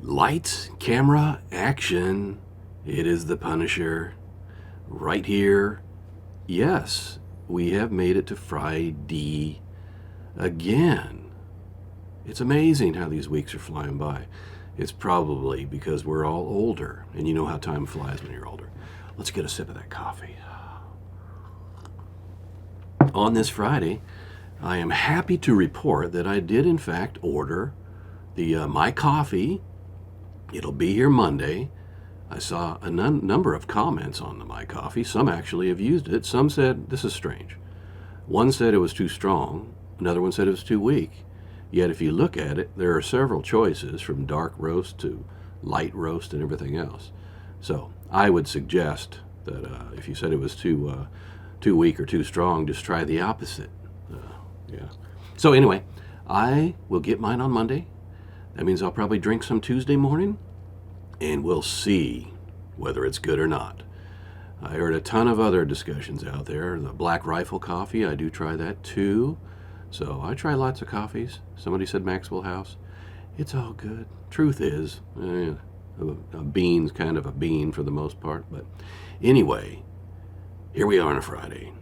Lights, camera, action. It is the Punisher. Right here. Yes, we have made it to Friday again. It's amazing how these weeks are flying by. It's probably because we're all older, and you know how time flies when you're older. Let's get a sip of that coffee. On this Friday, I am happy to report that I did in fact order the my coffee. It'll be here Monday. I saw a number of comments on the My Coffee. Some actually have used it. Some said, this is strange. One said it was too strong. Another one said it was too weak. Yet if you look at it, there are several choices from dark roast to light roast and everything else. So I would suggest that if you said it was too weak or too strong, just try the opposite. Yeah. So anyway, I will get mine on Monday. That means I'll probably drink some Tuesday morning, and we'll see whether it's good or not. I heard a ton of other discussions out there. The Black Rifle coffee, I do try that too. So I try lots of coffees. Somebody said Maxwell House. It's all good. Truth is, a bean's kind of a bean for the most part. But anyway, here we are on a Friday.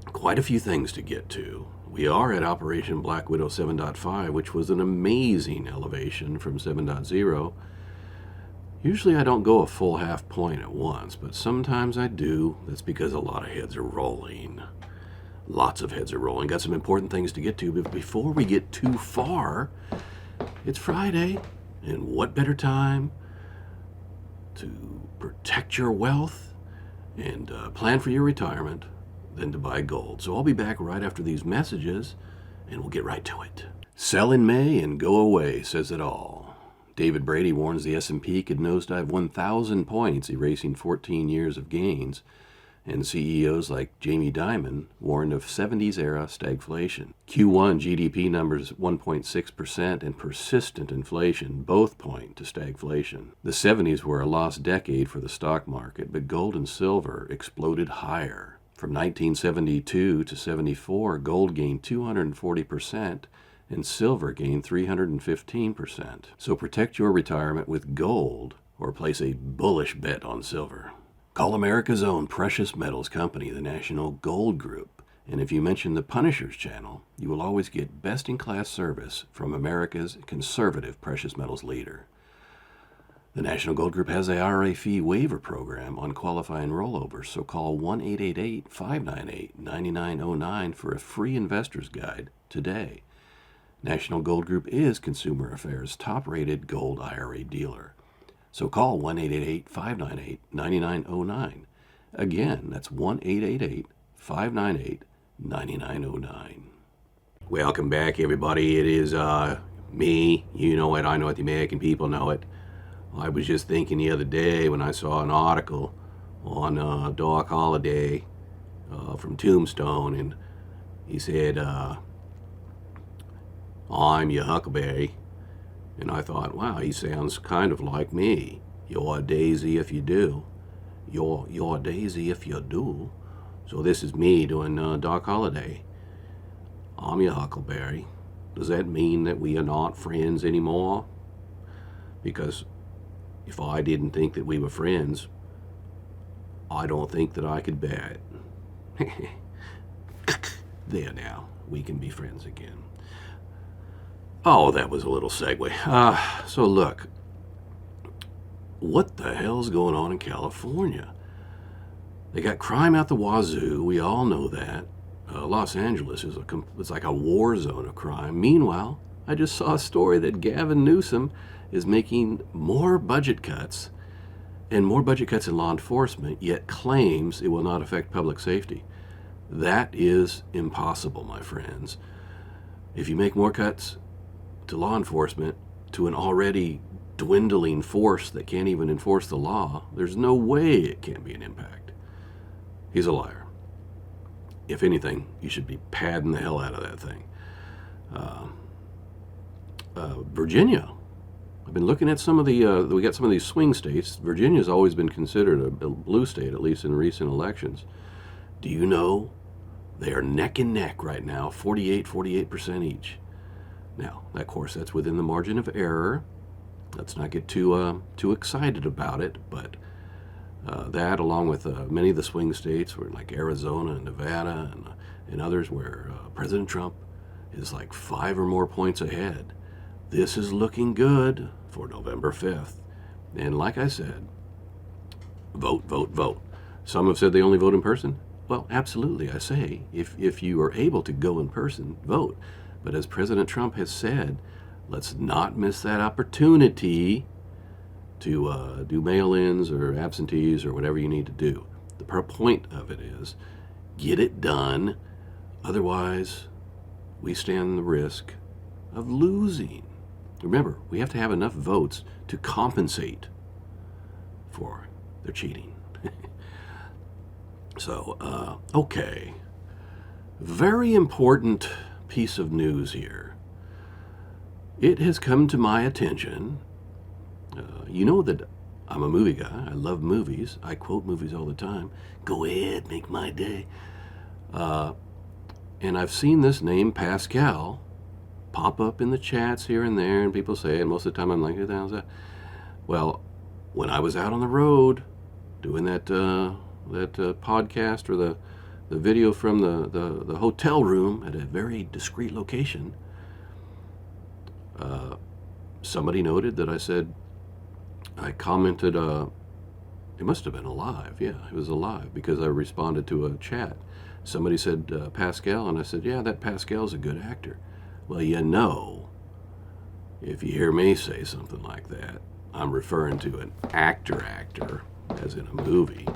Quite a few things to get to. We are at Operation Black Widow 7.5, which was an amazing elevation from 7.0. Usually I don't go a full half point at once, but sometimes I do. That's because a lot of heads are rolling. Lots of heads are rolling. Got some important things to get to, but before we get too far, it's Friday, and what better time to protect your wealth and plan for your retirement than to buy gold. So I'll be back right after these messages, and we'll get right to it. Sell in May and go away says it all. David Brady warns the S&P could nosedive 1,000 points, erasing 14 years of gains. And CEOs like Jamie Dimon warned of 70s-era stagflation. Q1 GDP numbers 1.6% and persistent inflation both point to stagflation. The 70s were a lost decade for the stock market, but gold and silver exploded higher. From 1972 to 74, gold gained 240% and silver gained 315%. So protect your retirement with gold or place a bullish bet on silver. Call America's own precious metals company, the National Gold Group. And if you mention the Punisher's channel, you will always get best-in-class service from America's conservative precious metals leader. The National Gold Group has a IRA fee waiver program on qualifying rollovers, so call 1-888-598-9909 for a free investor's guide today. National Gold Group is Consumer Affairs' top-rated gold IRA dealer. So call 1-888-598-9909. Again, that's 1-888-598-9909. Welcome back, everybody. It is me. You know it. I know it. The American people know it. I was just thinking the other day when I saw an article on Doc Holliday from Tombstone, and he said, I'm your Huckleberry. And I thought, wow, he sounds kind of like me. You're a daisy if you do. You're a daisy if you do. So this is me doing Doc Holliday. I'm your Huckleberry. Does that mean that we are not friends anymore? Because if I didn't think that we were friends, I don't think that I could bear it. There now, we can be friends again. Oh, that was a little segue. So look, what the hell's going on in California? They got crime out the wazoo. We all know that. Los Angeles is it's like a war zone of crime. Meanwhile, I just saw a story that Gavin Newsom is making more budget cuts and more budget cuts in law enforcement, yet claims it will not affect public safety. That is impossible, my friends. If you make more cuts to law enforcement, to an already dwindling force that can't even enforce the law, there's no way it can't be an impact. He's a liar. If anything, you should be padding the hell out of that thing. Virginia. I've been looking at some of the, we got some of these swing states. Virginia's always been considered a blue state, at least in recent elections. Do you know they are neck and neck right now, 48% each. Now, of course, that's within the margin of error. let's not get too excited about it. But that, along with many of the swing states, where like Arizona and Nevada and others, where President Trump is like 5 or more points ahead. This is looking good for November 5th. And like I said, vote, vote, vote. Some have said they only vote in person. Well, absolutely, I say, if you are able to go in person, vote. But as President Trump has said, let's not miss that opportunity to do mail-ins or absentees or whatever you need to do. The point of it is, get it done. Otherwise, we stand the risk of losing. Remember, we have to have enough votes to compensate for their cheating. So, okay. Very important piece of news here. It has come to my attention. You know that I'm a movie guy. I love movies. I quote movies all the time. Go ahead, make my day. And I've seen this name, Pascal, pop up in the chats here and there, and people say it. Most of the time I'm like, who the hell's that? Well, when I was out on the road doing that podcast or the video from the hotel room at a very discreet location, somebody noted that I commented, it must have been alive. Yeah, it was alive because I responded to a chat. Somebody said Pascal, and I said, yeah, that Pascal's a good actor. Well, if you hear me say something like that, I'm referring to an actor, as in a movie.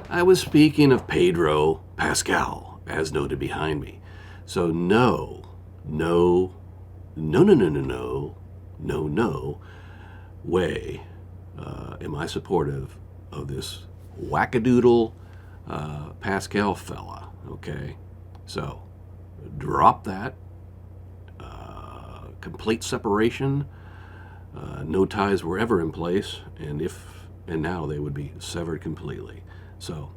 I was speaking of Pedro Pascal, as noted behind me. So no way am I supportive of this wackadoodle Pascal fella, okay? So drop that. Complete separation. No ties were ever in place, and now they would be severed completely. So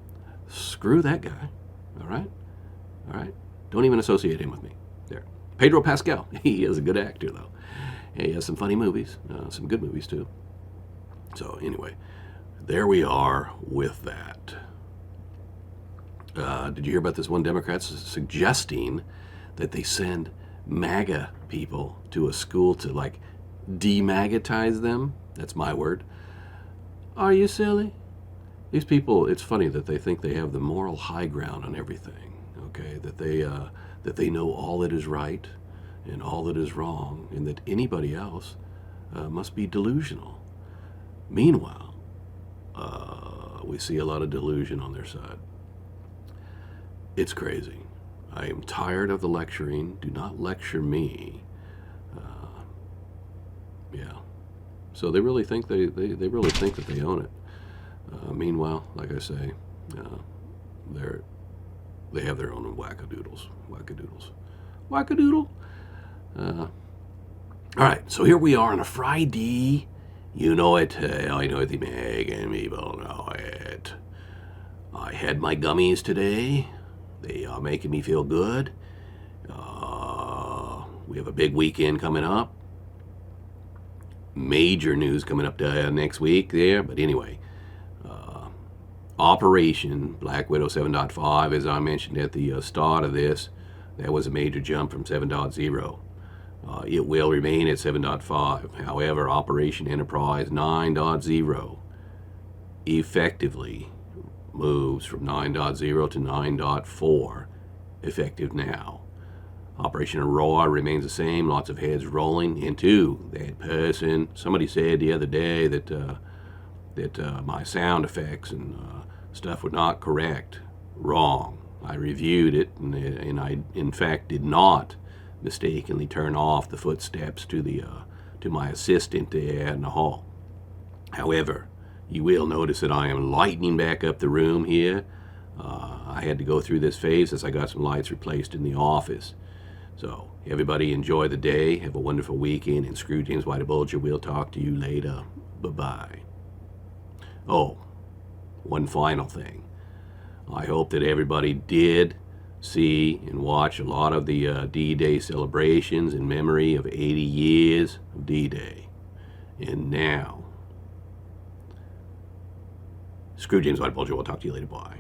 screw that guy. All right. Don't even associate him with me. There, Pedro Pascal. He is a good actor, though. He has some funny movies, some good movies too. So anyway, there we are with that. Did you hear about this one Democrat suggesting that they send MAGA people to a school to like demagatize them? That's my word. Are you silly? These people, it's funny that they think they have the moral high ground on everything, okay? That they know all that is right and all that is wrong, and that anybody else must be delusional. Meanwhile, we see a lot of delusion on their side. It's crazy. I am tired of the lecturing. Do not lecture me. Yeah. So they really think they really think that they own it. Meanwhile, like I say, they have their own wackadoodle. All right, so here we are on a Friday. You know it. I know the Megan people know it. I had my gummies today. They are making me feel good. We have a big weekend coming up. Major news coming up next week there. But anyway, Operation Black Widow 7.5, as I mentioned at the start of this, that was a major jump from 7.0. It will remain at 7.5. However, Operation Enterprise 9.0 effectively moves from 9.0 to 9.4, effective now. Operation Aurora remains the same, lots of heads rolling into that person. Somebody said the other day that my sound effects and stuff were not correct. Wrong. I reviewed it, and I, in fact, did not mistakenly turn off the footsteps to my assistant there in the hall. However, you will notice that I am lightening back up the room here. I had to go through this phase as I got some lights replaced in the office. So, everybody enjoy the day. Have a wonderful weekend. And Screw James White Bulger. We'll talk to you later. Bye-bye. Oh, one final thing. I hope that everybody did see and watch a lot of the D-Day celebrations in memory of 80 years of D-Day. And now, screw James White Bulger. We'll talk to you later. Bye.